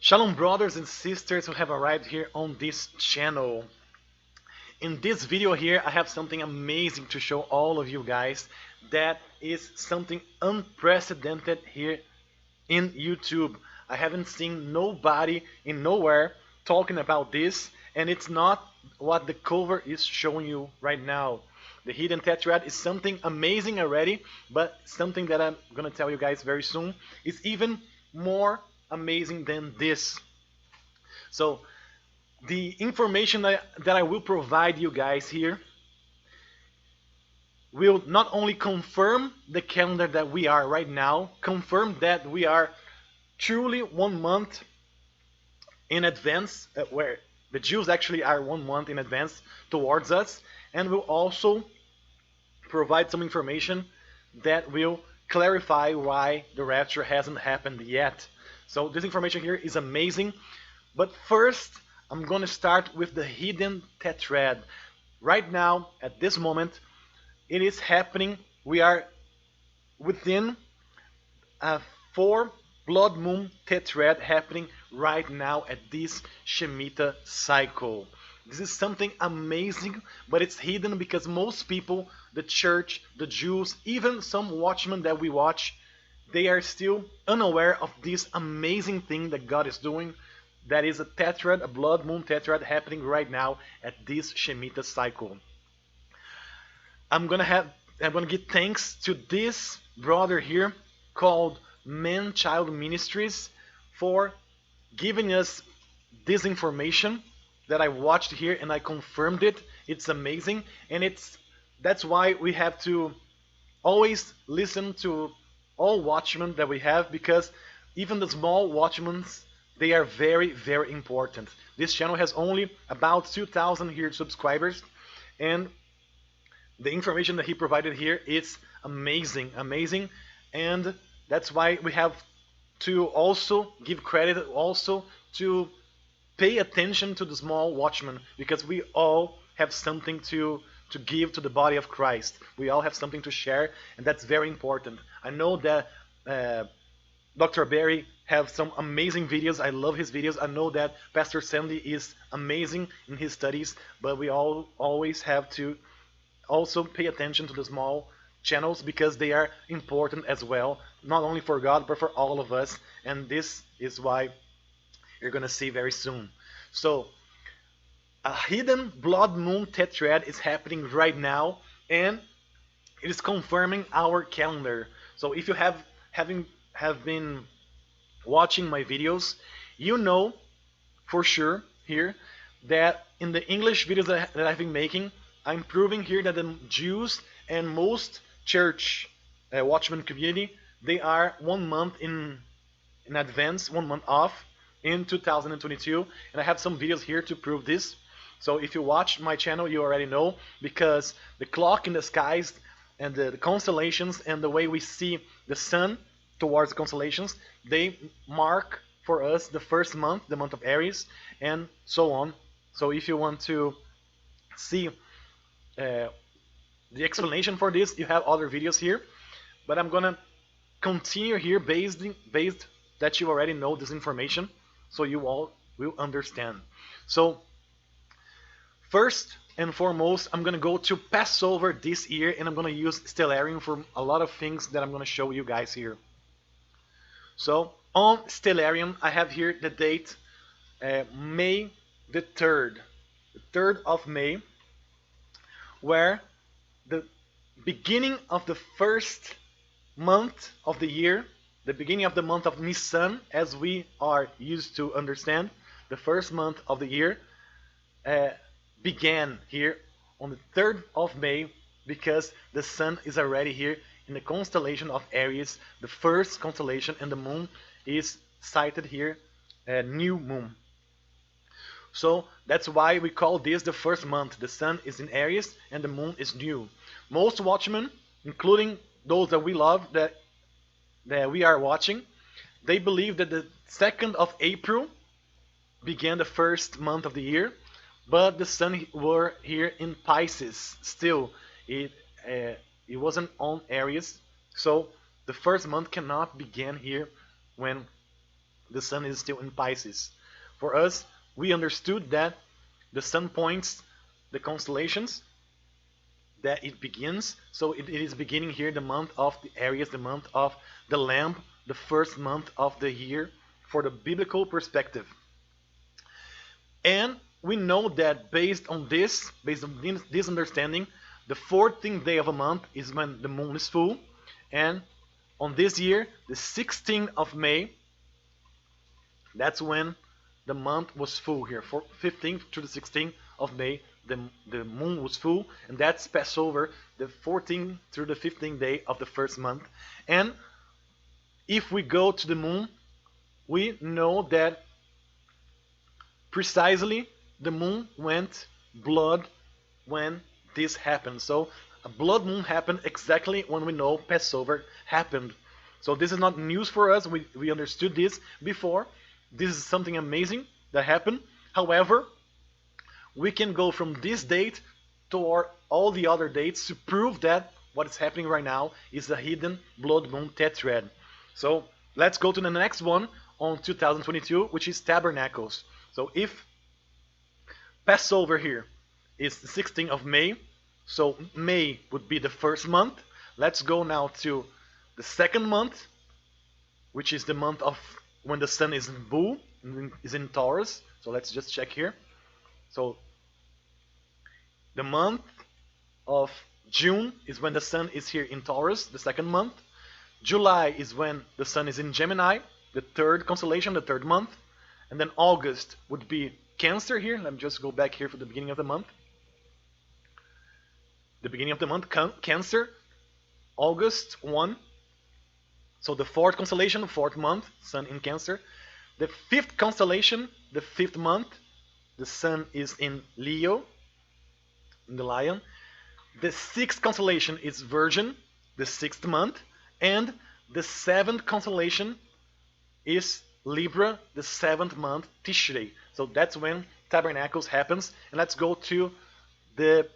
Shalom, brothers and sisters who have arrived here on this channel. In this video here, I have something amazing to show all of you guys. That is something unprecedented here in YouTube. I haven't seen nobody in nowhere talking about this, and it's not what the cover is showing you right now. The hidden tetrad is something amazing already, but something that I'm gonna tell you guys very soon is even more amazing than this. So the information that I will provide you guys here will not only confirm the calendar that we are right now, confirm that we are truly 1 month in advance, where the Jews actually are 1 month in advance towards us, and will also provide some information that will clarify why the rapture hasn't happened yet. So this information here is amazing, but first I'm going to start with the hidden tetrad. Right now, at this moment, it is happening. We are within a 4 blood moon tetrad happening right now at this Shemitah cycle. This is something amazing, but it's hidden because most people, the church, the Jews, even some watchmen that we watch, they are still unaware of this amazing thing that God is doing. That is a tetrad, a blood moon tetrad happening right now at this Shemitah cycle. I'm gonna give thanks to this brother here called Man Child Ministries for giving us this information that I watched here and I confirmed it. It's amazing, and that's why we have to always listen to all watchmen that we have, because even the small watchmen, they are very, very important. This channel has only about 2,000 here subscribers, and the information that he provided here is amazing, amazing, and that's why we have to also give credit also to pay attention to the small watchmen, because we all have something to give to the body of Christ. We all have something to share, and that's very important. I know that Dr. Barry have some amazing videos. I love his videos. I know that Pastor Sandy is amazing in his studies, but we all always have to also pay attention to the small channels, because they are important as well, not only for God but for all of us, and this is why you're gonna see very soon. So a hidden blood moon tetrad is happening right now, and it is confirming our calendar. So if you have been watching my videos, you know for sure here that in the English videos that I've been making, I'm proving here that the Jews and most church watchman community, they are 1 month in advance, 1 month off in 2022, and I have some videos here to prove this. So if you watch my channel, you already know, because the clock in the skies and the constellations and the way we see the sun towards the constellations, they mark for us the first month, the month of Aries, and so on. So if you want to see the explanation for this, you have other videos here, but I'm gonna continue here based that you already know this information, so you all will understand. So first and foremost, I'm gonna go to Passover this year, and I'm gonna use Stellarium for a lot of things that I'm gonna show you guys here. So on Stellarium, I have here the date May the 3rd, the 3rd of May, where the beginning of the first month of the year, the beginning of the month of Nisan, as we are used to understand, the first month of the year began here on the 3rd of May, because the sun is already here in the constellation of Aries, the first constellation, and the moon is sighted here, new moon. So that's why we call this the first month. The sun is in Aries and the moon is new. Most watchmen, including those that we love, that we are watching, they believe that the 2nd of April began the first month of the year, but the sun were here in Pisces still. It wasn't on Aries, so the first month cannot begin here when the sun is still in Pisces. For us, we understood that the sun points the constellations, that it begins. So it is beginning here the month of the Aries, the month of the Lamb, the first month of the year for the biblical perspective. And we know that based on this understanding, the 14th day of a month is when the moon is full. And on this year, the 16th of May, that's when the month was full here. 15th to the 16th of May, the moon was full. And that's Passover, the 14th through the 15th day of the first month. And if we go to the moon, we know that precisely the moon went blood when this happened. So a blood moon happened exactly when we know Passover happened. So this is not news for us. We understood this before. This is something amazing that happened. However, we can go from this date toward all the other dates to prove that what is happening right now is a hidden blood moon tetrad. So let's go to the next one on 2022, which is Tabernacles. So if Passover here is the 16th of May, so May would be the first month. Let's go now to the second month, which is the month of when the sun is in Bull, is in Taurus. So let's just check here. So the month of June is when the sun is here in Taurus, the second month. July is when the sun is in Gemini, the third constellation, the third month. And then August would be Cancer here. Let me just go back here for the beginning of the month. The beginning of the month, Cancer, August 1. So the fourth constellation, fourth month, sun in Cancer. The fifth constellation, the fifth month, the sun is in Leo, in the Lion. The sixth constellation is Virgin, the sixth month. And the seventh constellation is Libra, the seventh month, Tishrei. So that's when Tabernacles happens. And let's go to the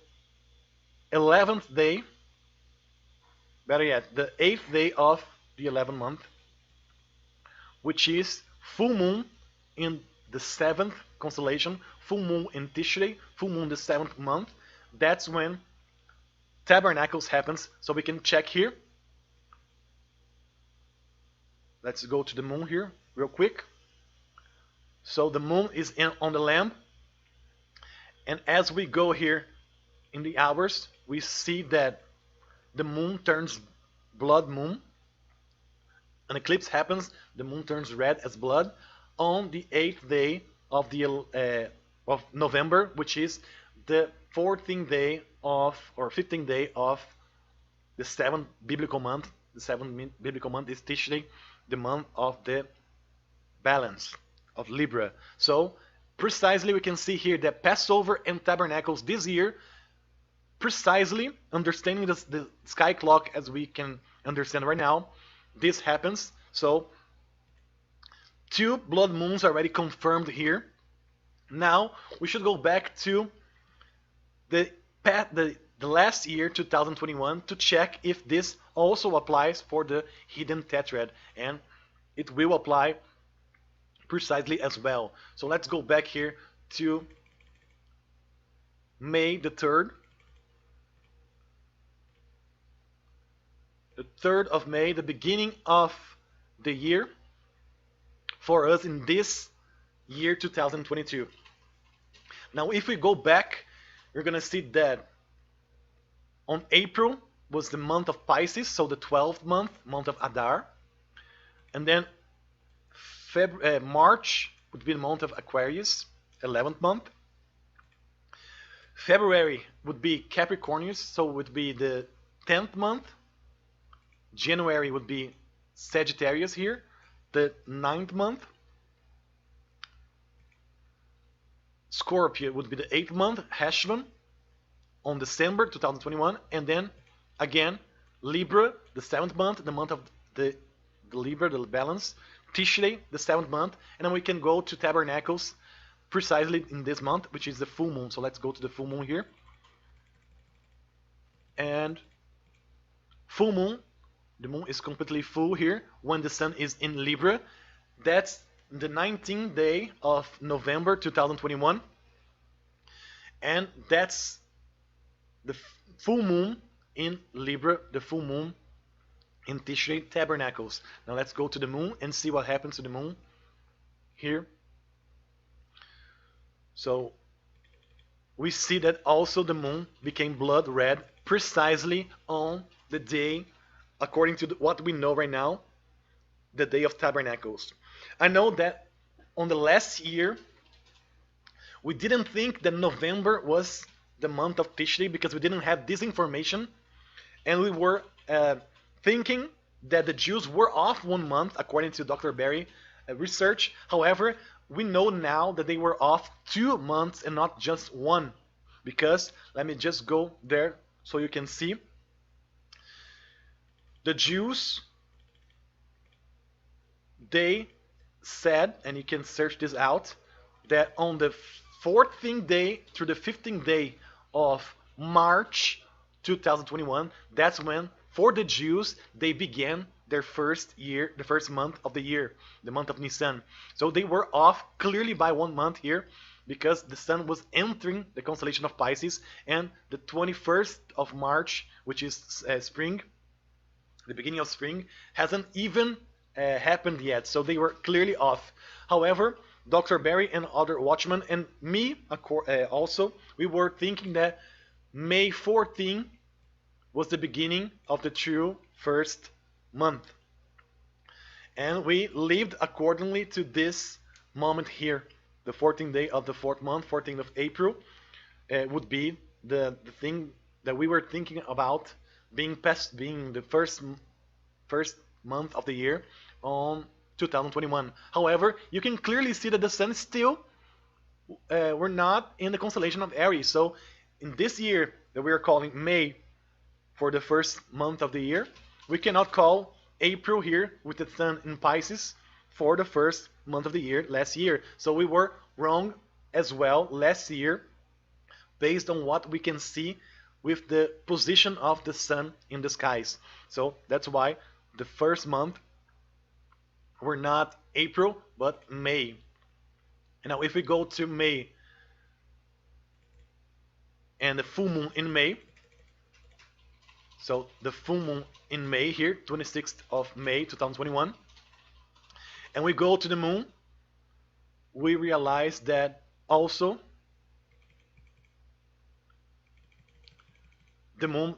11th day, better yet, the 8th day of the 11th month, which is full moon in the 7th constellation, full moon in Tishrei, full moon the 7th month. That's when Tabernacles happens. So we can check here. Let's go to the moon here real quick. So the moon is on the Lamb. And as we go here in the hours, we see that the moon turns blood moon. An eclipse happens, the moon turns red as blood on the 8th day of November, which is the 14th day of, or 15th day of the 7th biblical month. The 7th biblical month is Tishrei, the month of the balance of Libra. So precisely we can see here that Passover and Tabernacles this year, precisely understanding the sky clock as we can understand right now, this happens. So 2 blood moons already confirmed here. Now we should go back to the last year, 2021, to check if this also applies for the hidden tetrad, and it will apply precisely as well. So let's go back here to May the 3rd. The 3rd of May, the beginning of the year for us in this year 2022. Now if we go back, you're going to see that on April was the month of Pisces, so the 12th month, month of Adar. And then March would be the month of Aquarius, 11th month. February would be Capricornus, so it would be the 10th month. January would be Sagittarius here, the 9th month. Scorpio would be the 8th month, Heshvan, on December 2021. And then again, Libra, the 7th month, the month of the Libra, the balance. Tishrei, the 7th month. And then we can go to Tabernacles precisely in this month, which is the full moon. So let's go to the full moon here. And full moon, the moon is completely full here when the sun is in Libra. That's the 19th day of November 2021, and that's the full moon in Libra, the full moon in Tishrei Tabernacles. Now let's go to the moon and see what happens to the moon here. So we see that also the moon became blood red precisely on the day, according to what we know right now, the day of Tabernacles. I know that on the last year we didn't think that November was the month of Tishrei because we didn't have this information, and we were thinking that the Jews were off 1 month according to Dr. Barry research. However, we know now that they were off 2 months and not just one, because let me just go there so you can see. The Jews, they said, and you can search this out, that on the 14th day through the 15th day of March 2021, that's when, for the Jews, they began their first year, the first month of the year, the month of Nisan. So they were off clearly by 1 month here, because the sun was entering the constellation of Pisces, and the 21st of March, which is spring, the beginning of spring, hasn't even happened yet. So they were clearly off. However, Dr. Barry and other watchmen, and me also, we were thinking that May 14 was the beginning of the true first month. And we lived accordingly to this moment here. The 14th day of the 4th month, 14th of April, would be the thing that we were thinking about being the first month of the year on 2021. However, you can clearly see that the sun still we're not in the constellation of Aries. So in this year that we are calling May for the first month of the year, we cannot call April here with the sun in Pisces for the first month of the year last year. So we were wrong as well last year based on what we can see with the position of the sun in the skies. So that's why the first month were not April but May. And now if we go to May and the full moon in May, so the full moon in May here, 26th of May 2021, and we go to the moon, we realize that also the moon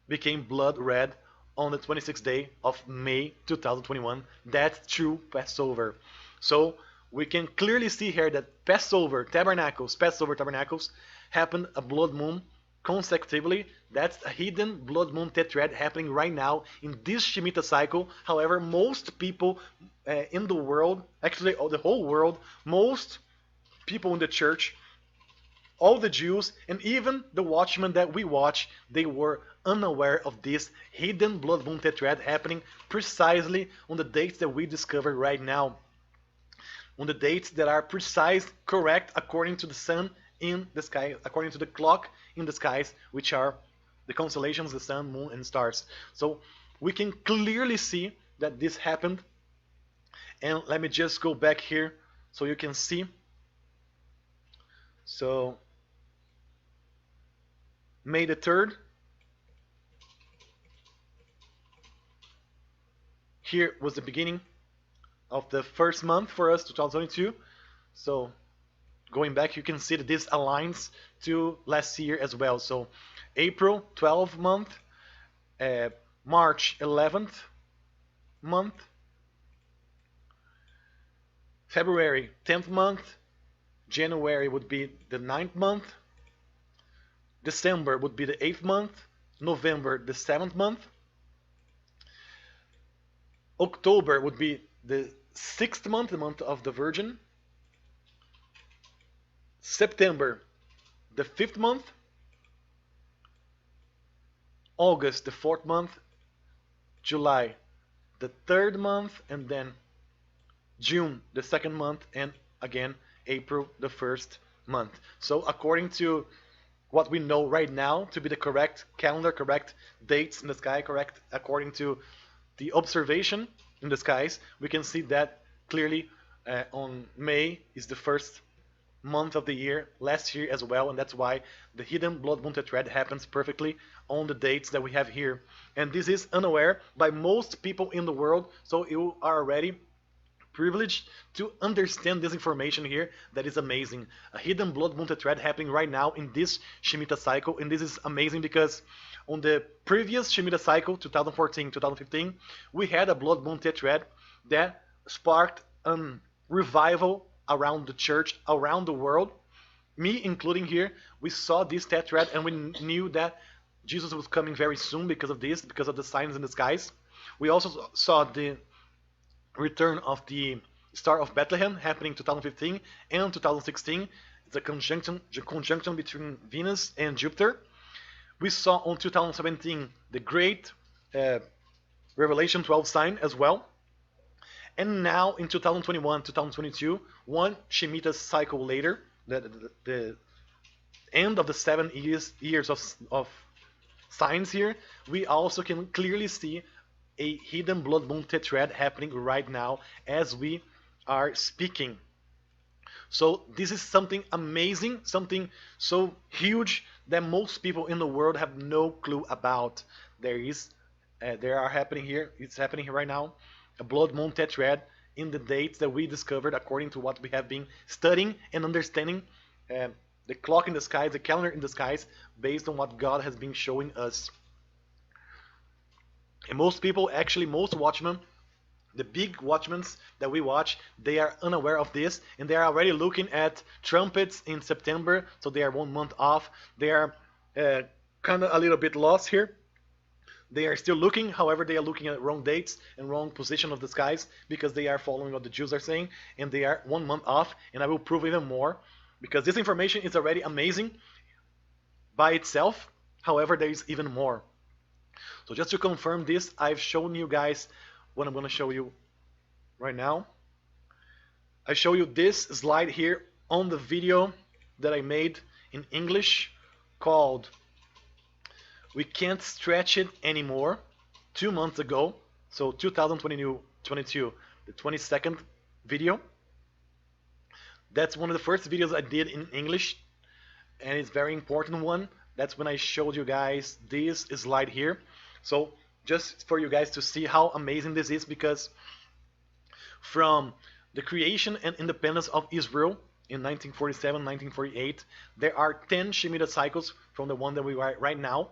became blood red on the 26th day of May 2021. That's true Passover. So we can clearly see here that Passover Tabernacles happened a blood moon consecutively. That's a hidden blood moon tetrad happening right now in this Shemitah cycle. However, most people in the world, actually the whole world, most people in the church, all the Jews, and even the watchmen that we watch, they were unaware of this hidden blood moon tetrad happening precisely on the dates that we discovered right now. On the dates that are precise, correct, according to the sun in the sky, according to the clock in the skies, which are the constellations, the sun, moon, and stars. So we can clearly see that this happened. And let me just go back here so you can see. So May the 3rd, here was the beginning of the first month for us, 2022. So going back, you can see that this aligns to last year as well. So April 12th month, March 11th month, February 10th month, January would be the 9th month, December would be the 8th month, November the 7th month, October would be the 6th month, the month of the Virgin, September the 5th month, August the 4th month, July the 3rd month, and then June the 2nd month, and again April the 1st month. So according to what we know right now to be the correct calendar, correct dates in the sky, correct according to the observation in the skies, we can see that clearly On May is the first month of the year, last year as well, and that's why the hidden blood moon tetrad happens perfectly on the dates that we have here. And this is unaware by most people in the world, so you are already privileged to understand this information here. That is amazing. A hidden blood moon tetrad happening right now in this Shemitah cycle, and this is amazing because on the previous Shemitah cycle, 2014-2015, we had a blood moon tetrad that sparked a revival around the church, around the world. Me including here, we saw this tetrad and we knew that Jesus was coming very soon because of this, because of the signs in the skies. We also saw the return of the Star of Bethlehem happening 2015 and 2016. It's a conjunction between Venus and Jupiter. We saw on 2017 the great Revelation 12 sign as well. And now in 2021, 2022, one Shemitah cycle later, the end of the 7 years of signs here, we also can clearly see a hidden blood moon tetrad happening right now as we are speaking. So this is something amazing, something so huge that most people in the world have no clue about. There are happening here. It's happening here right now. A blood moon tetrad in the dates that we discovered according to what we have been studying and understanding. The clock in the skies, the calendar in the skies, based on what God has been showing us. And most people, actually most watchmen, the big watchmen that we watch, they are unaware of this, and they are already looking at trumpets in September, so they are 1 month off. They are kind of a little bit lost here. They are still looking, however, they are looking at wrong dates and wrong position of the skies because they are following what the Jews are saying, and they are 1 month off, and I will prove even more because this information is already amazing by itself. However, there is even more. So just to confirm this, I've shown you guys what I'm going to show you right now. I show you this slide here on the video that I made in English called "We Can't Stretch It Anymore" 2 months ago. So 2022, the 22nd video. That's one of the first videos I did in English, and it's a very important one. That's when I showed you guys this slide here. So just for you guys to see how amazing this is, because from the creation and independence of Israel in 1947, 1948, there are 10 Shemitah cycles from the one that we are right now.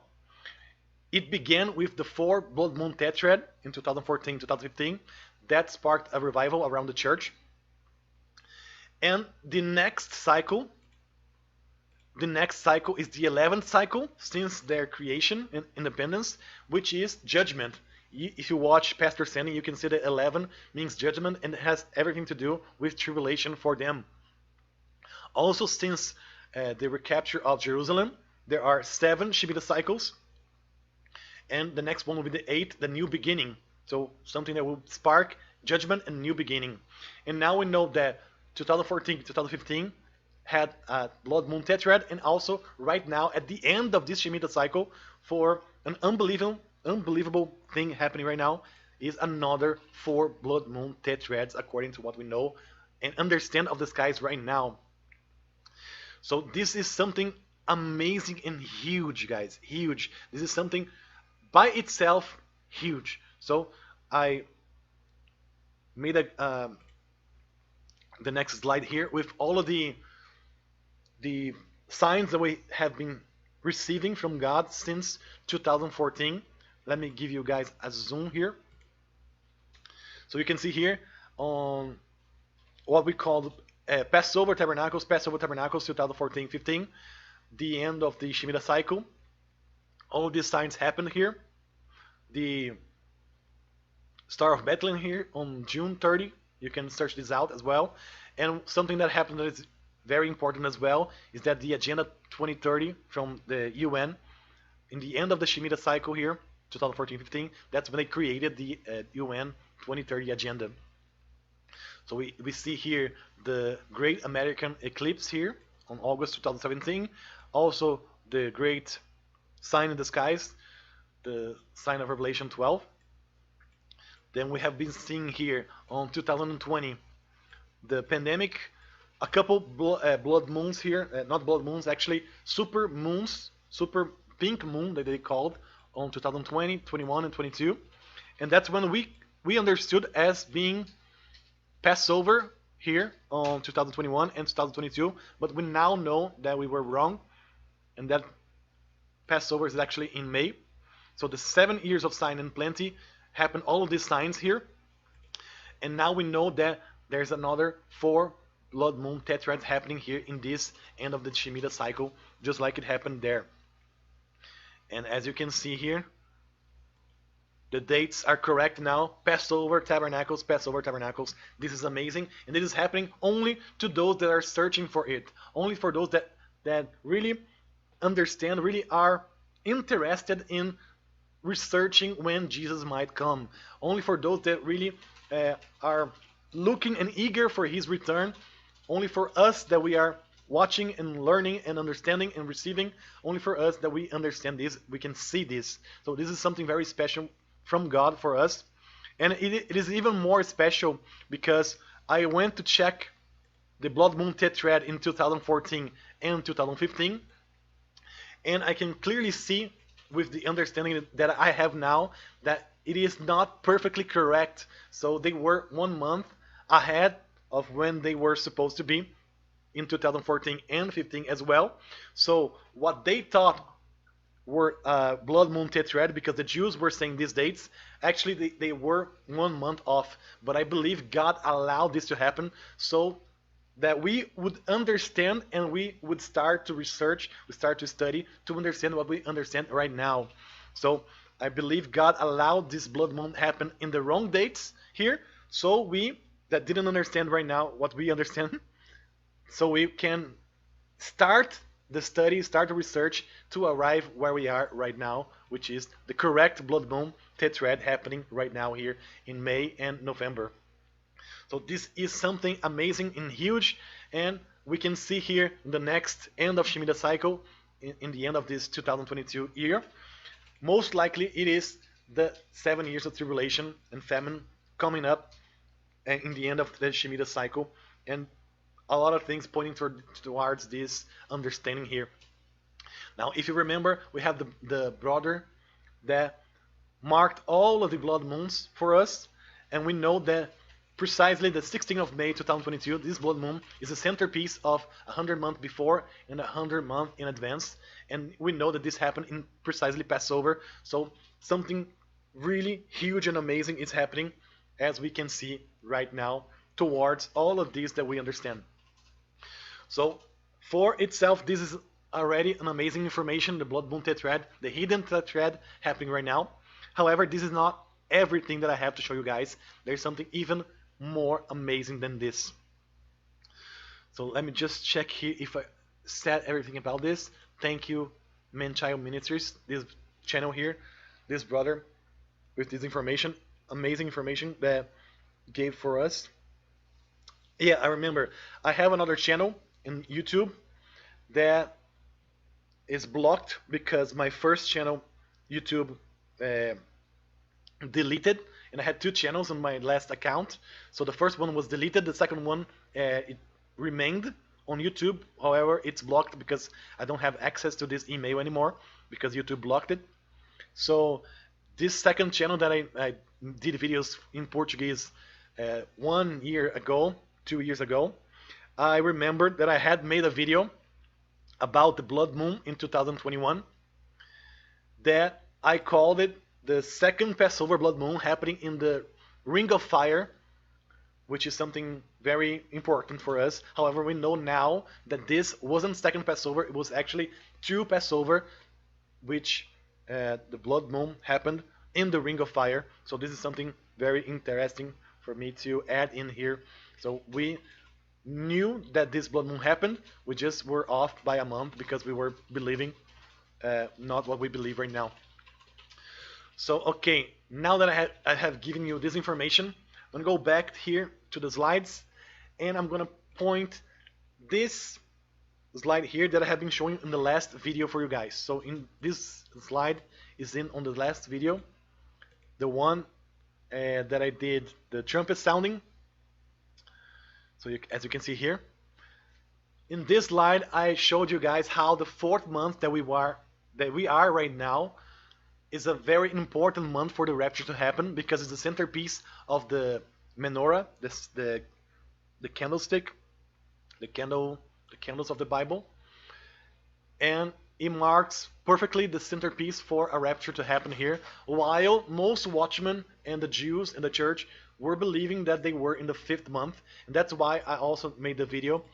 It began with the 4 blood moon tetrad in 2014, 2015. That sparked a revival around the church. And the next cycle is the 11th cycle since their creation and independence, which is judgment. If you watch Pastor Sandy, you can see that 11 means judgment, and it has everything to do with tribulation for them. Also, since the recapture of Jerusalem, there are 7 Shemitah cycles, and the next one will be the 8th, the new beginning. So something that will spark judgment and new beginning. And now we know that 2014, 2015 had a blood moon tetrad, and also right now at the end of this Shemitah cycle, for an unbelievable thing happening right now, is another 4 blood moon tetrads according to what we know and understand of the skies right now. So this is something amazing and huge, guys, huge. This is something by itself huge. So I made the next slide here with all of the signs that we have been receiving from God since 2014. Let me give you guys a zoom here. So you can see here on what we call Passover Tabernacles 2014-15, the end of the Shemitah cycle. All of these signs happened here. The Star of Bethlehem here on June 30. You can search this out as well. And something that happened that is very important as well is that the Agenda 2030 from the UN, in the end of the Shemitah cycle here, 2014-15, that's when they created the UN 2030 Agenda. So we see here the Great American Eclipse here on August 2017. Also the Great Sign in the Skies, the sign of Revelation 12. Then we have been seeing here on 2020 the pandemic, a couple blood moons here, not blood moons, actually super moons, super pink moon that they called on 2020, 21, and 22, and that's when we understood as being Passover here on 2021 and 2022, but we now know that we were wrong, and that Passover is actually in May. So the 7 years of sign and plenty happened all of these signs here, and now we know that there's another 4 blood moon tetrads happening here in this end of the Shemitah cycle, just like it happened there. And as you can see here, the dates are correct now. Passover Tabernacles, Passover Tabernacles. This is amazing, and this is happening only to those that are searching for it. Only for those that really understand, really are interested in researching when Jesus might come. Only for those that really are looking and eager for his return. Only for us that we are watching and learning and understanding and receiving. Only for us that we understand this, we can see this. So this is something very special from God for us. And it is even more special because I went to check the Blood Moon Tetrad in 2014 and 2015, and I can clearly see with the understanding that I have now that it is not perfectly correct. So they were 1 month ahead of when they were supposed to be in 2014 and 15 as well. So what they thought were Blood Moon Tetrad, because the Jews were saying these dates, actually they were 1 month off. But I believe God allowed this to happen so that we would understand and we would start to research, we start to study to understand what we understand right now. So I believe God allowed this blood moon happen in the wrong dates here, so we that didn't understand right now what we understand, so we can start the study, start the research to arrive where we are right now, which is the correct blood moon tetrad happening right now here in May and November. So this is something amazing and huge, and we can see here the next end of Shemitah cycle, in the end of this 2022 year. Most likely it is the 7 years of tribulation and famine coming up in the end of the Shemitah cycle, and a lot of things pointing towards this understanding here. Now, if you remember, we have the brother that marked all of the blood moons for us, and we know that precisely the 16th of May 2022, this blood moon is the centerpiece of 100 months before and 100 months in advance. And we know that this happened in precisely Passover. So something really huge and amazing is happening, as we can see right now, towards all of these that we understand. So for itself, this is already an amazing information, the blood moon tetrad, the hidden tetrad happening right now. However, this is not everything that I have to show you guys. There's something even more amazing than this. So let me just check here if I said everything about this. Thank you, Man-Child Ministries, this channel here, this brother with this information, amazing information that gave for us. Yeah, I remember. I have another channel in YouTube that is blocked because my first channel, YouTube, deleted, and I had 2 channels on my last account. So the first one was deleted, the second one it remained on YouTube. However, it's blocked because I don't have access to this email anymore because YouTube blocked it. So this second channel that I did videos in Portuguese 1 year ago, 2 years ago, I remembered that I had made a video about the blood moon in 2021 that I called it the second Passover blood moon happening in the Ring of Fire, which is something very important for us. However, we know now that this wasn't second Passover, it was actually 2 Passover, which the blood moon happened in the Ring of Fire. So this is something very interesting for me to add in here. So we knew that this blood moon happened, we just were off by a month because we were believing not what we believe right now. So, okay, now that I have given you this information, I'm going to go back here to the slides, and I'm going to point this slide here that I have been showing in the last video for you guys. So in this slide is on the last video, the one that I did the trumpet sounding. So as you can see here, in this slide, I showed you guys how the fourth month that we are right now is a very important month for the rapture to happen, because it's the centerpiece of the menorah, the candlestick, the candles of the Bible, and it marks perfectly the centerpiece for a rapture to happen here, while most watchmen and the Jews and the church were believing that they were in the fifth month. And that's why I also made the video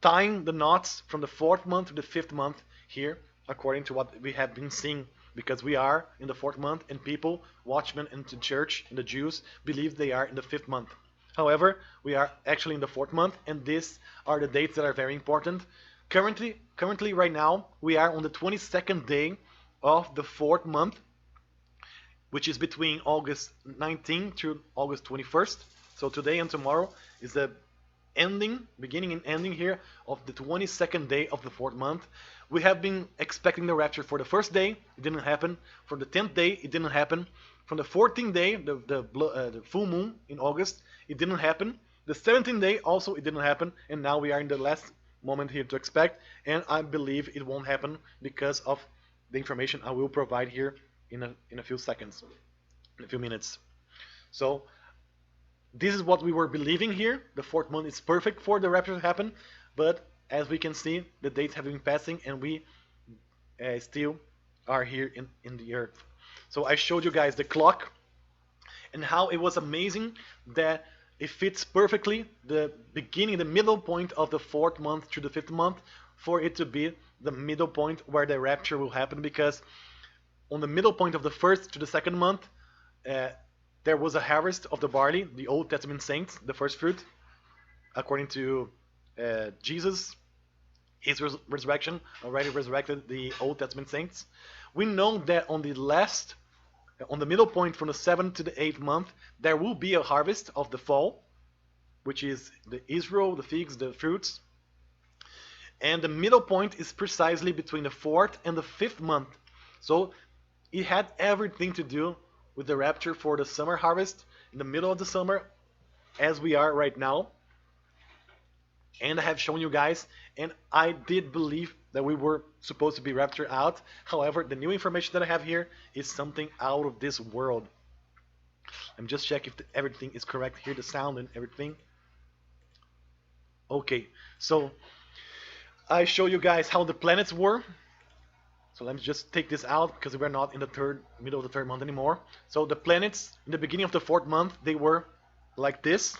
tying the knots from the fourth month to the fifth month here, according to what we have been seeing, because we are in the fourth month, and people, watchmen and the church and the Jews, believe they are in the fifth month. However, we are actually in the fourth month, and these are the dates that are very important. Currently, right now, we are on the 22nd day of the fourth month, which is between August 19th to August 21st. So today and tomorrow is the beginning and ending here of the 22nd day of the fourth month. We have been expecting the rapture for the first day. It didn't happen. For the 10th day, it didn't happen. From the 14th day, the full moon in August, it didn't happen. The 17th day also, it didn't happen. And now we are in the last moment here to expect, and I believe it won't happen because of the information I will provide here in a few seconds, in a few minutes. So this is what we were believing here. The fourth month is perfect for the rapture to happen, but as we can see, the dates have been passing, and we still are here in the earth. So I showed you guys the clock and how it was amazing that it fits perfectly the beginning, the middle point of the fourth month to the fifth month, for it to be the middle point where the rapture will happen, because on the middle point of the first to the second month, there was a harvest of the barley, the Old Testament saints, the first fruit, according to Jesus. His resurrection already resurrected the Old Testament saints. We know that on the middle point from the 7th to the 8th month, there will be a harvest of the fall, which is the Israel, the figs, the fruits. And the middle point is precisely between the 4th and the 5th month. So it had everything to do with the rapture for the summer harvest in the middle of the summer, as we are right now. And I have shown you guys, and I did believe that we were supposed to be raptured out. However, the new information that I have here is something out of this world. I'm just checking if everything is correct here, the sound and everything. Okay, so I show you guys how the planets were. So let me just take this out, because we're not in the middle of the third month anymore. So the planets in the beginning of the fourth month, they were like this.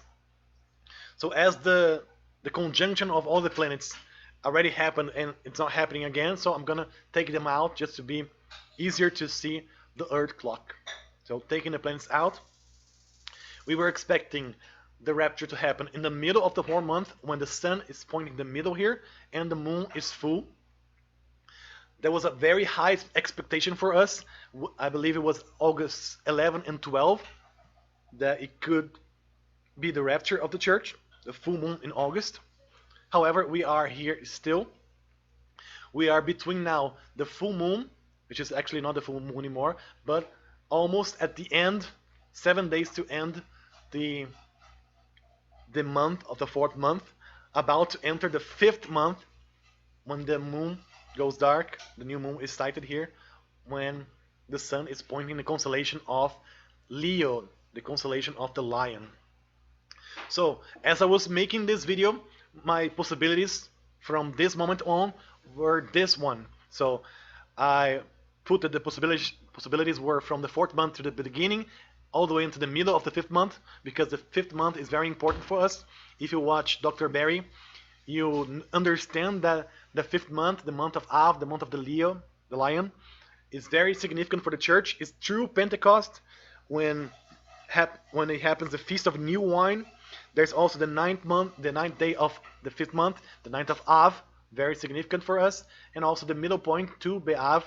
So as the conjunction of all the planets already happened and it's not happening again, so I'm gonna take them out just to be easier to see the Earth clock. So taking the planets out, we were expecting the rapture to happen in the middle of the fourth month, when the sun is pointing the middle here and the moon is full. There was a very high expectation for us. I believe it was August 11 and 12 that it could be the rapture of the church, the full moon in August. However, we are here still. We are between now the full moon, which is actually not the full moon anymore, but almost at the end, 7 days to end the month of the fourth month, about to enter the fifth month, when the moon goes dark. The new moon is sighted here, when the sun is pointing the constellation of Leo, the constellation of the lion. So as I was making this video, my possibilities from this moment on were this one. So I put that the possibilities were from the fourth month to the beginning, all the way into the middle of the fifth month, because the fifth month is very important for us. If you watch Dr. Barry, you understand that the fifth month, the month of Av, the month of the Leo, the lion, is very significant for the church. It's true Pentecost, when it happens, the Feast of New Wine. There's also the ninth day of the fifth month, the ninth of Av, very significant for us, and also the middle point, to Be'av,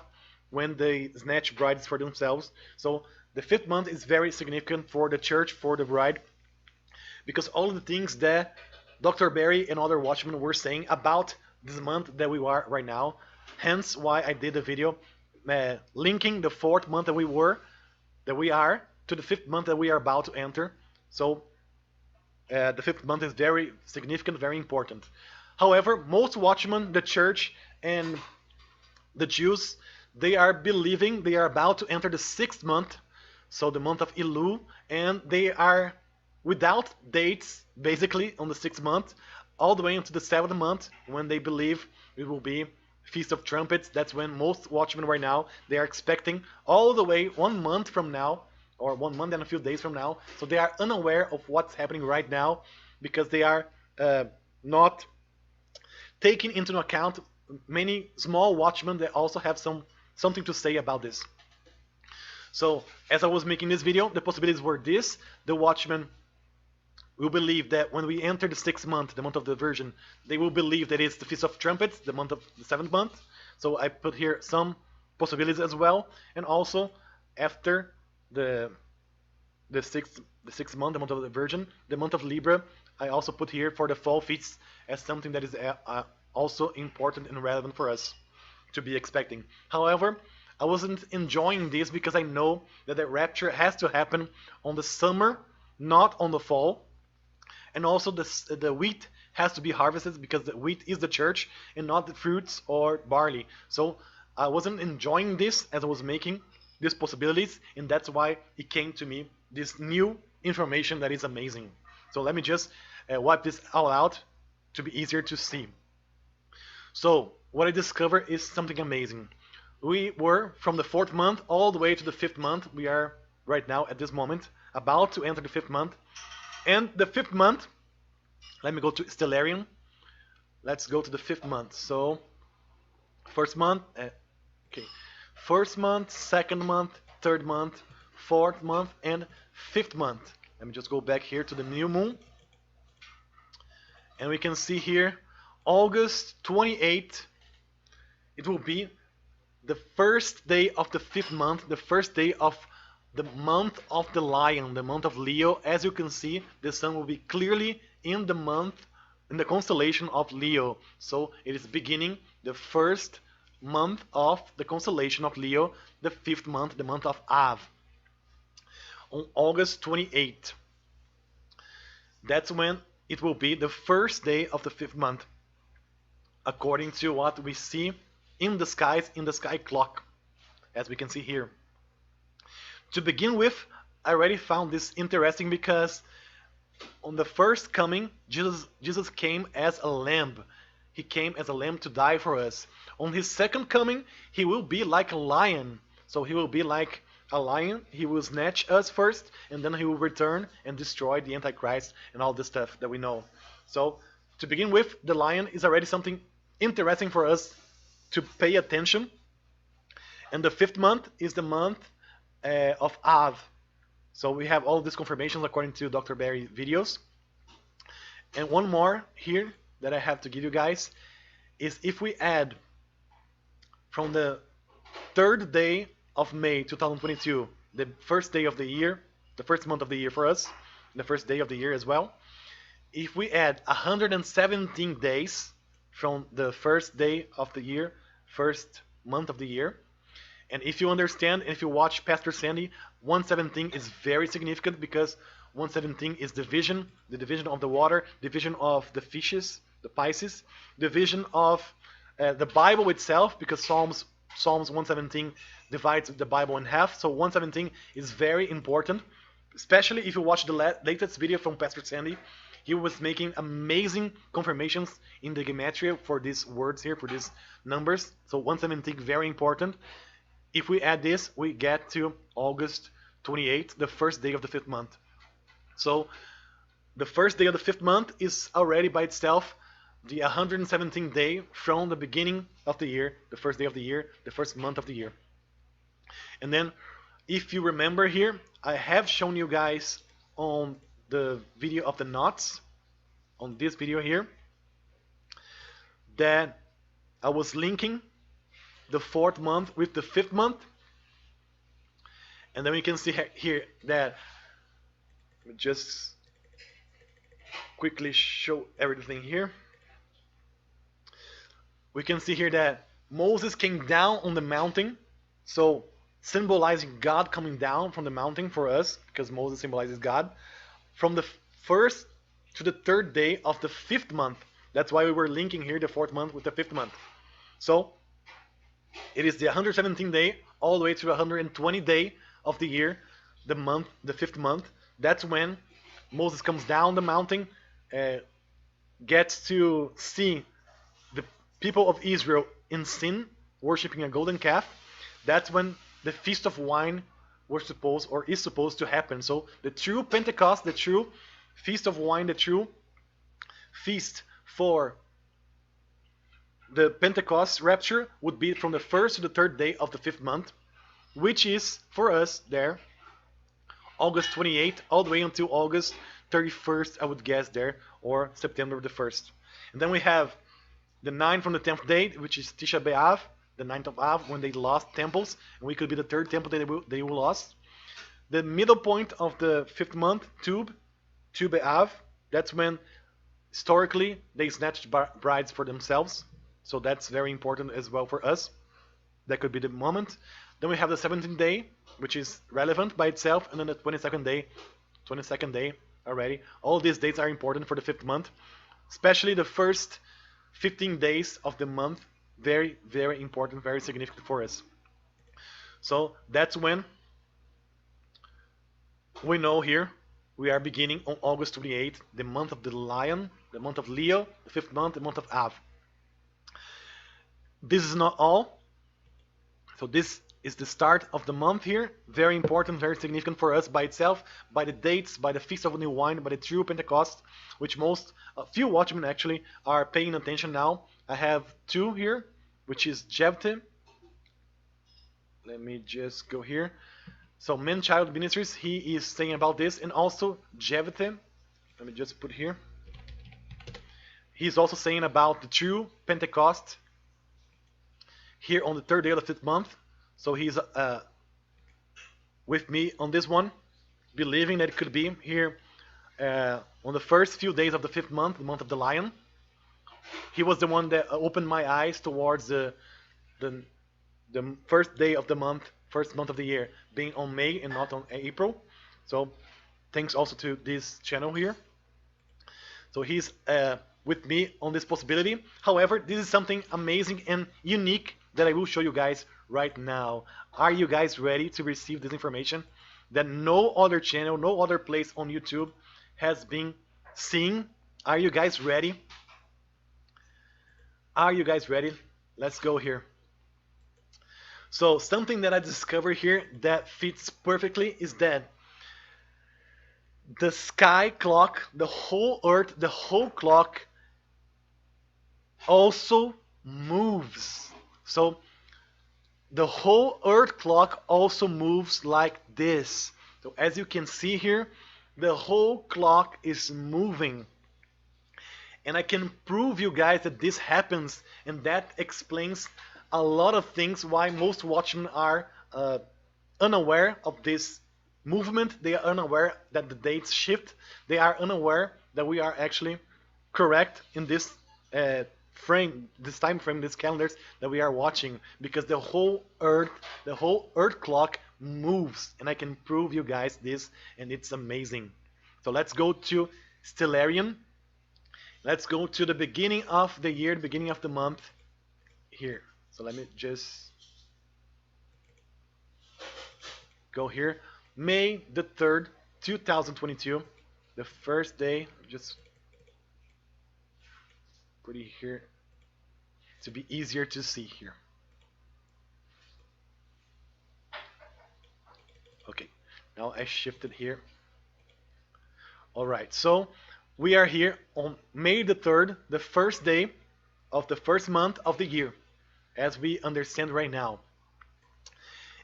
when they snatch brides for themselves. So the fifth month is very significant for the church, for the bride, because all of the things that Dr. Barry and other watchmen were saying about this month that we are right now. Hence why I did the video linking the fourth month that we are to the fifth month that we are about to enter. So The fifth month is very significant, very important. However, most watchmen, the church, and the Jews, they are believing they are about to enter the sixth month, so the month of Elul, and they are without dates basically on the sixth month, all the way into the seventh month when they believe it will be Feast of Trumpets. That's when most watchmen right now they are expecting all the way 1 month from now, or 1 month and a few days from now. So they are unaware of what's happening right now because they are not taking into account many small watchmen that also have something to say about this. So as I was making this video, the possibilities were this: the watchmen will believe that when we enter the sixth month, the month of the Virgin, they will believe that it's the Feast of Trumpets, the month of the seventh month. So I put here some possibilities as well, and also after the sixth month, the month of the Virgin, the month of Libra, I also put here for the fall feasts as something that is also important and relevant for us to be expecting. However, I wasn't enjoying this because I know that the rapture has to happen on the summer, not on the fall. And also the wheat has to be harvested because the wheat is the church and not the fruits or barley. So I wasn't enjoying this as I was making these possibilities, and that's why it came to me, this new information that is amazing. So let me just wipe this all out to be easier to see. So what I discovered is something amazing. We were from the fourth month all the way to the fifth month. We are right now at this moment about to enter the fifth month. And the fifth month, let me go to Stellarium. Let's go to the fifth month. So first month, first month, second month, third month, fourth month, and fifth month. Let me just go back here to the new moon. And we can see here, August 28th, it will be the first day of the fifth month, the first day of the month of the lion, the month of Leo. As you can see, the sun will be clearly in the month, in the constellation of Leo. So it is beginning the first month of the constellation of Leo, the fifth month, the month of Av, on August 28th. That's when it will be the first day of the fifth month, according to what we see in the skies, in the sky clock, as we can see here. To begin with, I already found this interesting because on the first coming, Jesus came as a lamb. He came as a lamb to die for us. On his second coming, he will be like a lion. So he will be like a lion. He will snatch us first, and then he will return and destroy the Antichrist and all this stuff that we know. So to begin with, the lion is already something interesting for us to pay attention. And the fifth month is the month of Av. So we have all these confirmations according to Dr. Barry videos. And one more here that I have to give you guys is if we add from the third day of May 2022, the first day of the year, the first month of the year for us, the first day of the year as well, if we add 117 days from the first day of the year, first month of the year, and if you understand, and if you watch Pastor Sandy, 117 is very significant because 117 is division, the division of the water, division of the fishes, the Pisces, division of the Bible itself, because Psalms 117 divides the Bible in half. So 117 is very important, especially if you watch the latest video from Pastor Sandy. He was making amazing confirmations in the gematria for these words here, for these numbers. So 117, very important. If we add this, we get to August 28th, the first day of the fifth month. So the first day of the fifth month is already by itself the 117th day from the beginning of the year, the first day of the year, the first month of the year. And then, if you remember here, I have shown you guys on the video of the knots, on this video here, that I was linking the fourth month with the fifth month. And then we can see here that, let me just quickly show everything here. We can see here that Moses came down on the mountain, so symbolizing God coming down from the mountain for us, because Moses symbolizes God. From the first to the third day of the fifth month. That's why we were linking here the fourth month with the fifth month. So it is the 117th day all the way to the 120th day of the year, the fifth month. That's when Moses comes down the mountain, gets to see the people of Israel in sin, worshiping a golden calf. That's when the Feast of Wine was supposed or is supposed to happen. So the true Pentecost, the true Feast of Wine, the true feast for the Pentecost rapture would be from the first to the third day of the fifth month, which is for us there August 28th all the way until August 31st, I would guess there, or September the 1st. And then we have the 9th from the 10th day, which is Tisha B'Av, the 9th of Av, when they lost temples, and we could be the third temple that they will lost. The middle point of the fifth month, Tu B'Av, that's when historically they snatched brides for themselves. So that's very important as well for us. That could be the moment. Then we have the 17th day, which is relevant by itself, and then the 22nd day already. All these dates are important for the fifth month, especially the first 15 days of the month. Very, very important, very significant for us. So that's when we know here we are beginning on August 28th, the month of the lion, the month of Leo, the fifth month, the month of Av. This is not all. So this is the start of the month here. Very important, very significant for us by itself, by the dates, by the Feast of New Wine, by the true Pentecost, which few watchmen actually are paying attention now. I have two here, which is Jephthah. Let me just go here. So Man-Child Ministries, he is saying about this, and also Jephthah. Let me just put here. He's also saying about the true Pentecost here on the third day of the fifth month. So he's with me on this one, believing that it could be here on the first few days of the fifth month, the month of the lion. He was the one that opened my eyes towards the first day of the month, first month of the year, being on May and not on April. So thanks also to this channel here. So he's with me on this possibility. However, this is something amazing and unique that I will show you guys right now. Are you guys ready to receive this information that no other channel, no other place on YouTube has been seeing? Are you guys ready? Are you guys ready? Let's go here. So something that I discovered here that fits perfectly is that the sky clock, the whole earth, the whole clock also moves. So the whole earth clock also moves like this. So as you can see here, the whole clock is moving. And I can prove you guys that this happens, and that explains a lot of things why most watchmen are unaware of this movement. They are unaware that the dates shift. They are unaware that we are actually correct in this frame, this time frame, these calendars that we are watching, because the whole earth clock moves, and I can prove you guys this, and it's amazing. So let's go to Stellarium. Let's go to the beginning of the year, the beginning of the month here. So let me just go here. May the 3rd, 2022, the first day. Just put it here to be easier to see here. Okay, now I shifted here. All right, so we are here on May the 3rd, the first day of the first month of the year, as we understand right now.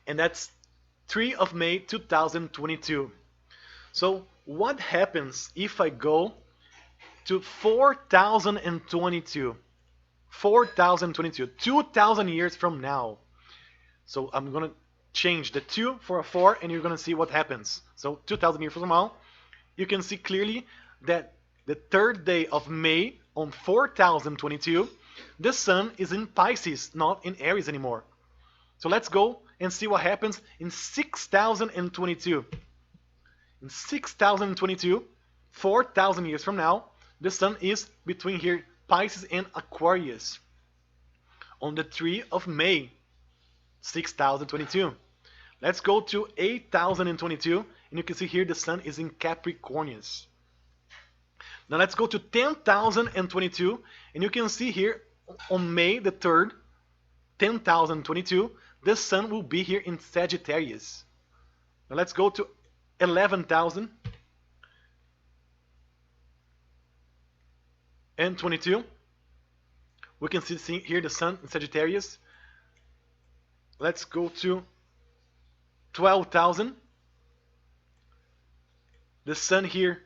And that's 3 of May 2022. So what happens if I go to 4022? 4022, 2000 years from now. So I'm going to change the 2 for a 4, and you're going to see what happens. So 2000 years from now, you can see clearly that the third day of May on 4022, the sun is in Pisces, not in Aries anymore. So let's go and see what happens in 6022. In 6022, 4,000 years from now, the sun is between here Pisces and Aquarius on the 3 of May 6022. Let's go to 8022, and you can see here the sun is in Capricornus. Now let's go to 10,022, and you can see here on May the 3rd, 10,022, the sun will be here in Sagittarius. Now let's go to 11,022. We can see here the sun in Sagittarius. Let's go to 12,000. The sun here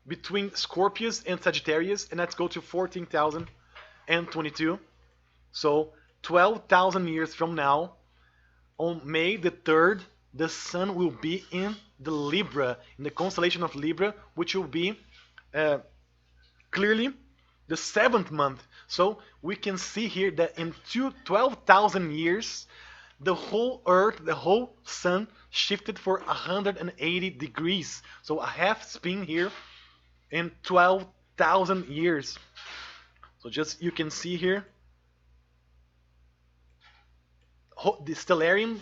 between Scorpius and Sagittarius, and let's go to 14,022. So 12,000 years from now, on May the 3rd, the sun will be in the Libra, in the constellation of Libra, which will be clearly the 7th month. So we can see here that in 12,000 years, the whole Earth, the whole sun shifted for 180 degrees. So a half spin here in 12,000 years. So just you can see here, the stellarium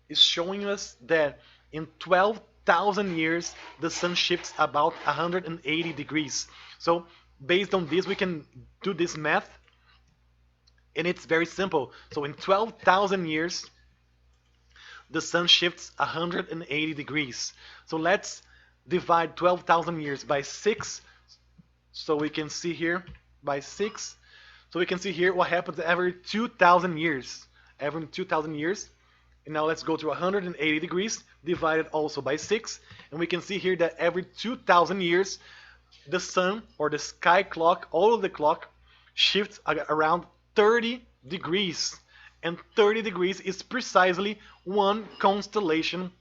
is showing us that in 12,000 years the sun shifts about 180 degrees. So based on this we can do this math, and it's very simple. So in 12,000 years the sun shifts 180 degrees. So let's divide 12,000 years by 6, so we can see here by 6. So we can see here what happens every 2,000 years. Every 2,000 years. And now let's go to 180 degrees, divided also by 6. And we can see here that every 2,000 years, the sun or the sky clock, all of the clock, shifts around 30 degrees. And 30 degrees is precisely one constellation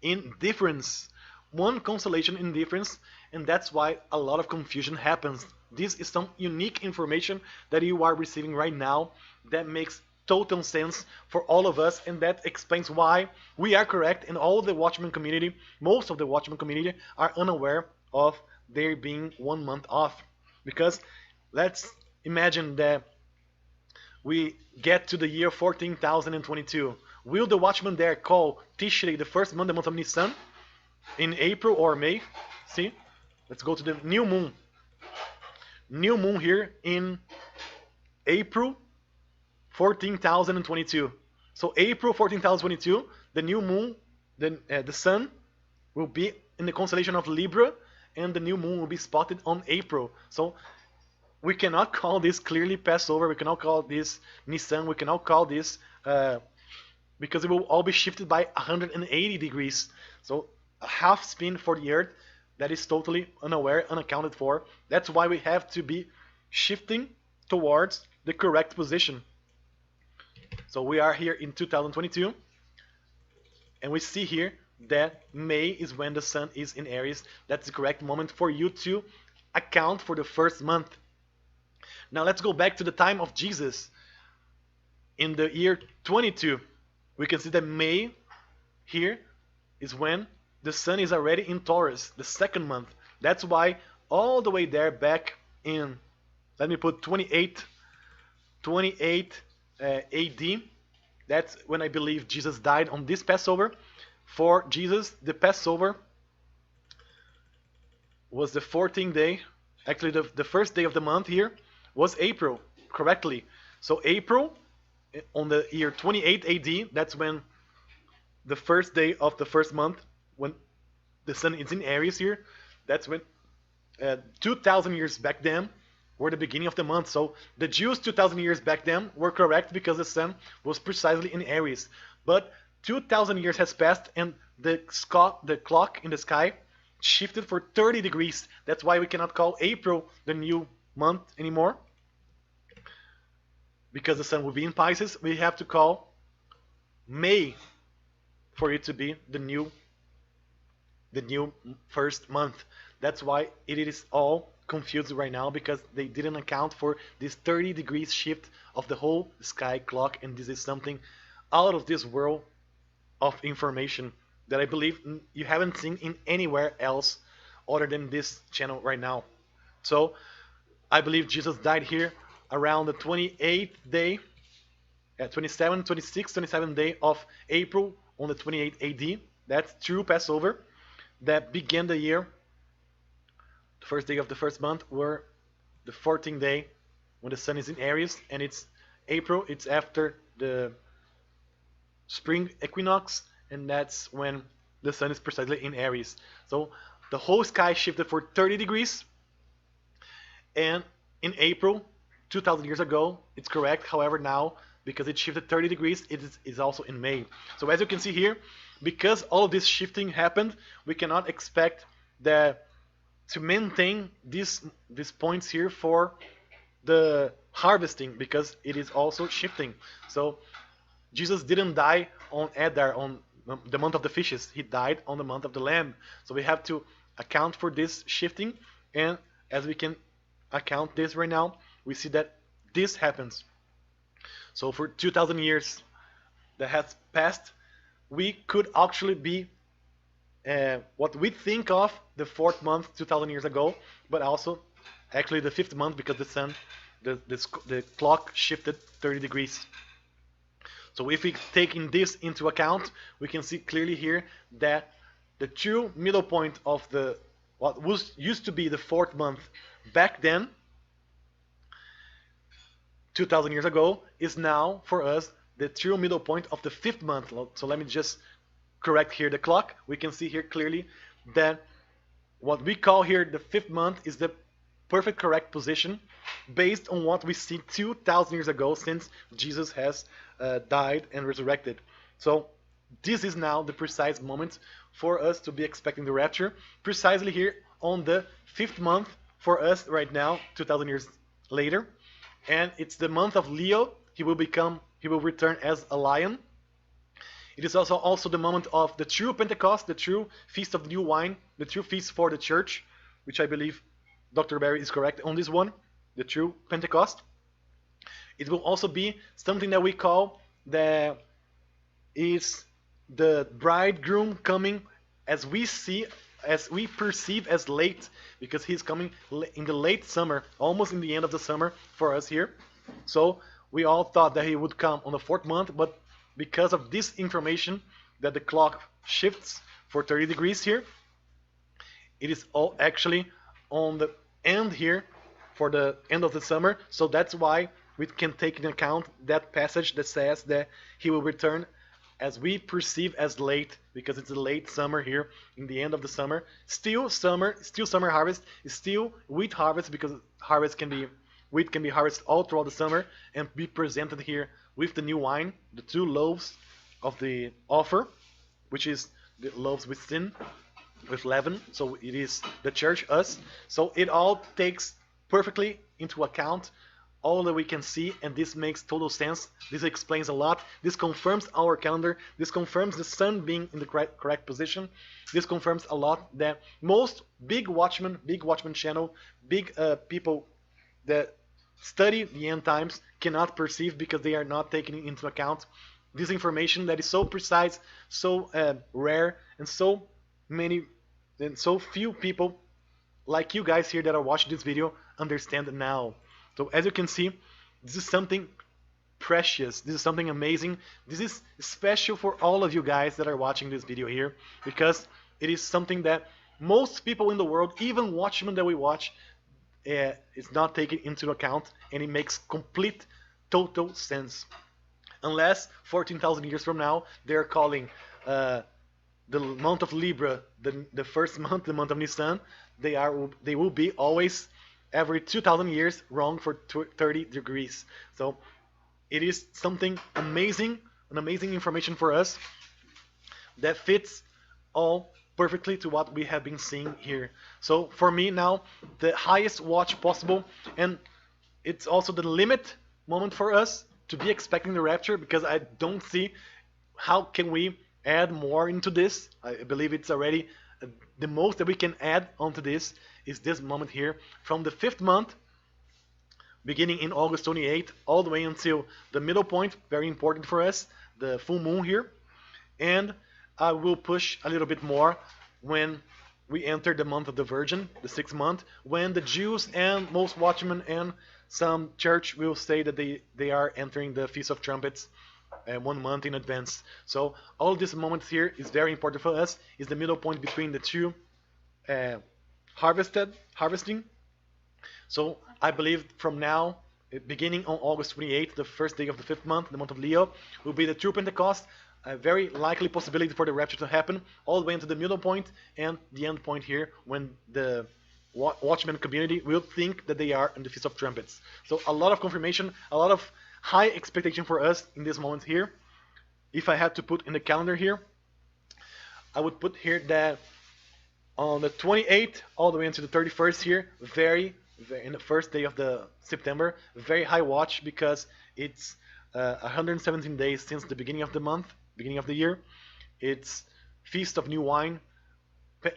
in difference. One constellation in difference, and that's why a lot of confusion happens. This is some unique information that you are receiving right now that makes total sense for all of us, and that explains why we are correct, and all the Watchman community, most of the Watchman community, are unaware of there being 1 month off. Because let's imagine that we get to the year 14,022. Will the Watchman there call Tishrei the first month, the month of Nisan, in April or May? See, let's go to the new moon. New moon here in April 14,022. So April 14,022, the new moon, the sun will be in the constellation of Libra, and the new moon will be spotted on April. So we cannot call this clearly Passover. We cannot call this Nisan. We cannot call this because it will all be shifted by 180 degrees. So a half spin for the Earth that is totally unaware, unaccounted for. That's why we have to be shifting towards the correct position. So we are here in 2022, and we see here that May is when the sun is in Aries. That's the correct moment for you to account for the first month. Now let's go back to the time of Jesus. In the year 22, we can see that May here is when the sun is already in Taurus, the 2nd month. That's why all the way there back in, let me put 28 AD, that's when I believe Jesus died on this Passover. For Jesus, the Passover was the 14th day. Actually, the first day of the month here was April, correctly. So April, on the year 28 AD, that's when the first day of the first month, when the sun is in Aries here, that's when 2,000 years back then were the beginning of the month. So the Jews 2,000 years back then were correct because the sun was precisely in Aries. But 2,000 years has passed, and the clock in the sky shifted for 30 degrees. That's why we cannot call April the new month anymore, because the sun will be in Pisces. We have to call May for it to be the new first month. That's why it is all confused right now, because they didn't account for this 30 degrees shift of the whole sky clock, and this is something out of this world of information that I believe you haven't seen in anywhere else other than this channel right now. So I believe Jesus died here around the 28th day, 27, 26, 27th day of April on the 28th AD. That's true Passover that began the year. The first day of the first month were the 14th day when the sun is in Aries, and it's April. It's after the spring equinox, and that's when the sun is precisely in Aries. So the whole sky shifted for 30 degrees, and in April 2000 years ago it's correct. However, now because it shifted 30 degrees, it is also in May. So as you can see here, because all of this shifting happened, we cannot expect that to maintain these points here for the harvesting, because it is also shifting. So Jesus didn't die on Adar, on the month of the fishes. He died on the month of the lamb. So we have to account for this shifting, and as we can account this right now, we see that this happens. So for 2000 years that has passed, we could actually be what we think of the fourth month 2000 years ago, but also actually the fifth month, because the sun, the clock shifted 30 degrees. So if we taking this into account, we can see clearly here that the true middle point of the what was used to be the fourth month back then, 2000 years ago, is now for us the true middle point of the fifth month. So let me just correct here the clock. We can see here clearly that what we call here the fifth month is the perfect correct position based on what we see 2000 years ago, since Jesus has died and resurrected. So this is now the precise moment for us to be expecting the rapture, precisely here on the fifth month for us right now, 2000 years later. And it's the month of Leo. He will return as a lion. It is also the moment of the true Pentecost, the true feast of new wine, the true feast for the church, which I believe Dr. Barry is correct on this one, the true Pentecost. It will also be something that we call the bridegroom coming as we perceive as late, because he's coming in the late summer, almost in the end of the summer for us here. So we all thought that he would come on the fourth month, but because of this information that the clock shifts for 30 degrees here, it is all actually on the end here for the end of the summer. So that's why we can take into account that passage that says that he will return as we perceive as late, because it's a late summer here in the end of the summer. Still summer harvest, is still wheat harvest, because wheat can be harvested all throughout the summer and be presented here with the new wine, the two loaves of the offer, which is the loaves with sin, with leaven. So it is the church, us. So it all takes perfectly into account all that we can see, and this makes total sense. This explains a lot. This confirms our calendar. This confirms the sun being in the correct position. This confirms a lot that most big watchmen channel, big people that study the end times cannot perceive, because they are not taking into account this information that is so precise, so rare, and so few people like you guys here that are watching this video understand now. So as you can see, this is something precious. This is something amazing. This is special for all of you guys that are watching this video here, because it is something that most people in the world, even watchmen that we watch, is not taken into account, and it makes complete, total sense. Unless 14,000 years from now they are calling the month of Libra the first month, the month of Nisan, they will be always every 2,000 years wrong for 30 degrees. So it is something amazing, an amazing information for us that fits all perfectly to what we have been seeing here. So for me now, the highest watch possible, and it's also the limit moment for us to be expecting the rapture, because I don't see how can we add more into this. I believe it's already the most that we can add onto this is this moment here from the fifth month, beginning in August 28th, all the way until the middle point, very important for us, the full moon here. And I will push a little bit more when we enter the month of the Virgin, the 6th month, when the Jews and most watchmen and some church will say that they are entering the Feast of Trumpets 1 month in advance. So all these moments here is very important for us. Is the middle point between the two uh, harvesting. So I believe from now, beginning on August 28th, the first day of the 5th month, the month of Leo, will be the true Pentecost. A very likely possibility for the rapture to happen, all the way into the middle point and the end point here, when the Watchman community will think that they are in the Feast of Trumpets. So a lot of confirmation, a lot of high expectation for us in this moment here. If I had to put in the calendar here, I would put here that on the 28th all the way into the 31st here, in the first day of the September, very high watch, because it's 117 days since the beginning of the month, beginning of the year. It's Feast of New Wine,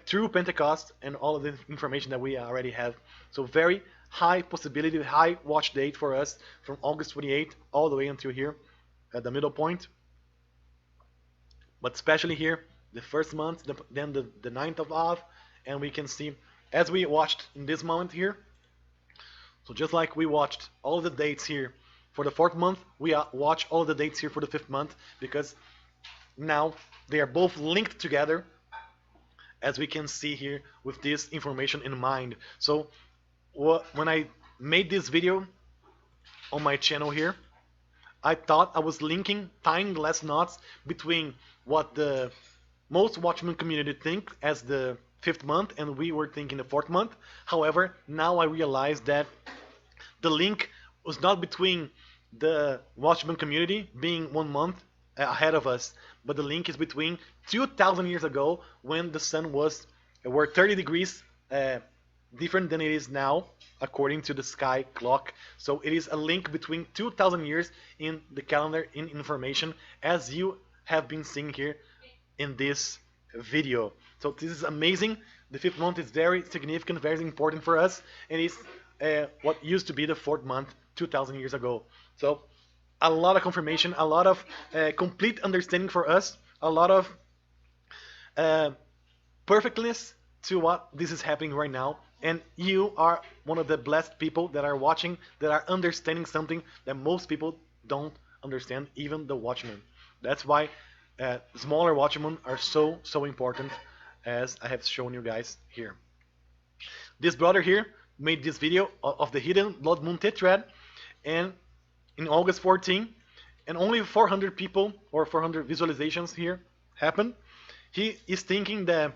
true Pentecost, and all of the information that we already have. So very high possibility, high watch date for us from August 28th all the way until here at the middle point. But especially here, the 1st month, then the 9th of Av, and we can see, as we watched in this moment here, so just like we watched all the dates here for the 4th month, we watch all the dates here for the 5th month, because now they are both linked together, as we can see here with this information in mind. So when I made this video on my channel here, I thought I was tying the last knots between what the most Watchman community think as the 5th month, and we were thinking the 4th month. However, now I realized that the link was not between the Watchman community being 1 month ahead of us, but the link is between 2,000 years ago, when the sun were 30 degrees different than it is now, according to the sky clock. So it is a link between 2,000 years in the calendar, in information, as you have been seeing here in this video. So this is amazing. The 5th month is very significant, very important for us, and it's what used to be the 4th month 2,000 years ago. So a lot of confirmation, a lot of complete understanding for us, a lot of perfectness to what this is happening right now. And you are one of the blessed people that are watching, that are understanding something that most people don't understand, even the watchmen. That's why smaller watchmen are so important, as I have shown you guys here. This brother here made this video of the hidden blood moon tetrad, and in August 14, and only 400 people or 400 visualizations here happen. He is thinking that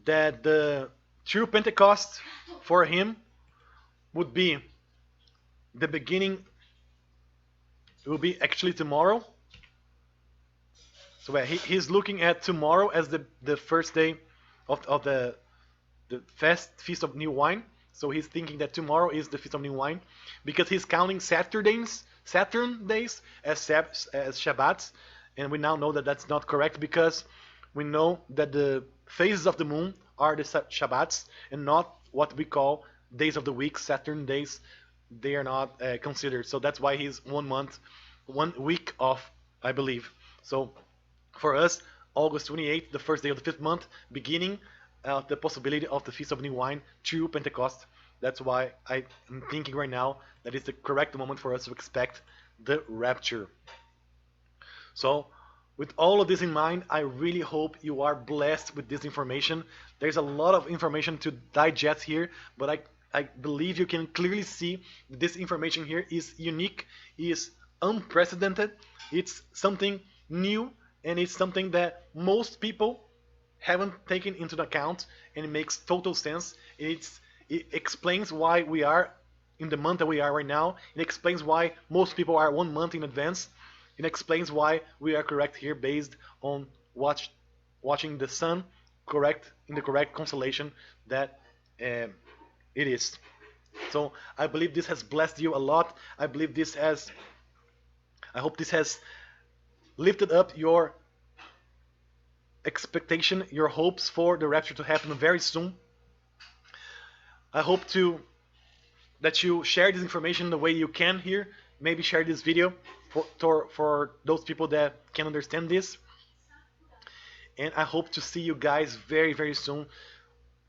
the true Pentecost for him would be the beginning. It will be actually tomorrow. So he's looking at tomorrow as the first day of the Feast of New Wine. So he's thinking that tomorrow is the Feast of New Wine, because he's counting Saturn days as Shabbats, and we now know that that's not correct, because we know that the phases of the moon are the Shabbats and not what we call days of the week, Saturn days. They are not considered. So that's why he's 1 week off, I believe. So for us, August 28th, the first day of the 5th month, beginning the possibility of the Feast of New Wine, true Pentecost. That's why I'm thinking right now that it's the correct moment for us to expect the rapture. So with all of this in mind, I really hope you are blessed with this information. There's a lot of information to digest here, but I believe you can clearly see that this information here is unique, is unprecedented. It's something new, and it's something that most people haven't taken into account, and it makes total sense. It explains why we are in the month that we are right now. It explains why most people are 1 month in advance. It explains why we are correct here based on watching the sun correct in the correct constellation that it is. So I believe this has blessed you a lot. I hope this has lifted up your expectation, your hopes for the rapture to happen very soon. I hope that you share this information the way you can here. Maybe share this video for those people that can understand this. and I hope to see you guys very, very soon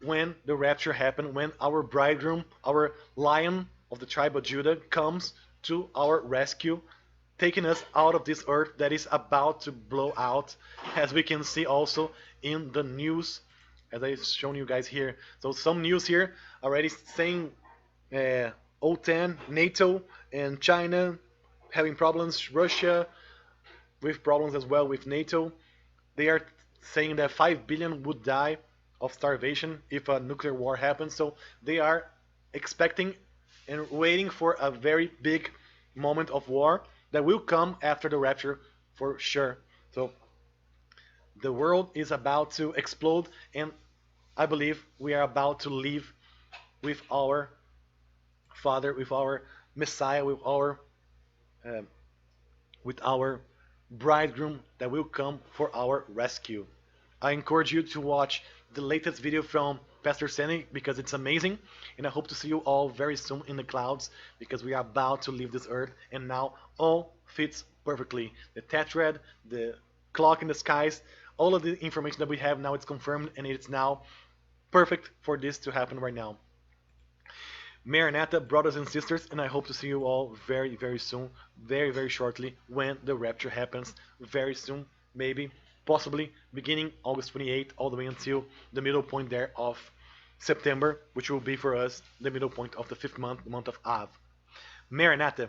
when the rapture happens, when our bridegroom, our lion of the tribe of Judah, comes to our rescue, taking us out of this earth that is about to blow out, as we can see also in the news, as I've shown you guys here. So some news here already saying OTAN, NATO, and China having problems, Russia with problems as well with NATO. They are saying that 5 billion would die of starvation if a nuclear war happens. So they are expecting and waiting for a very big moment of war that will come after the rapture for sure. So the world is about to explode, and I believe we are about to live with our Father, with our Messiah, uh, with our bridegroom that will come for our rescue. I encourage you to watch the latest video from Pastor Sandy because it's amazing, and I hope to see you all very soon in the clouds because we are about to leave this earth, and now all fits perfectly. The tetrad, the clock in the skies, all of the information that we have now, it's confirmed, and it's now perfect for this to happen right now. Maranatha, brothers and sisters, and I hope to see you all very, very soon, very, very shortly when the rapture happens. Very soon, maybe, possibly, beginning August 28th, all the way until the middle point there of September, which will be for us the middle point of the 5th month, the month of Av. Maranatha.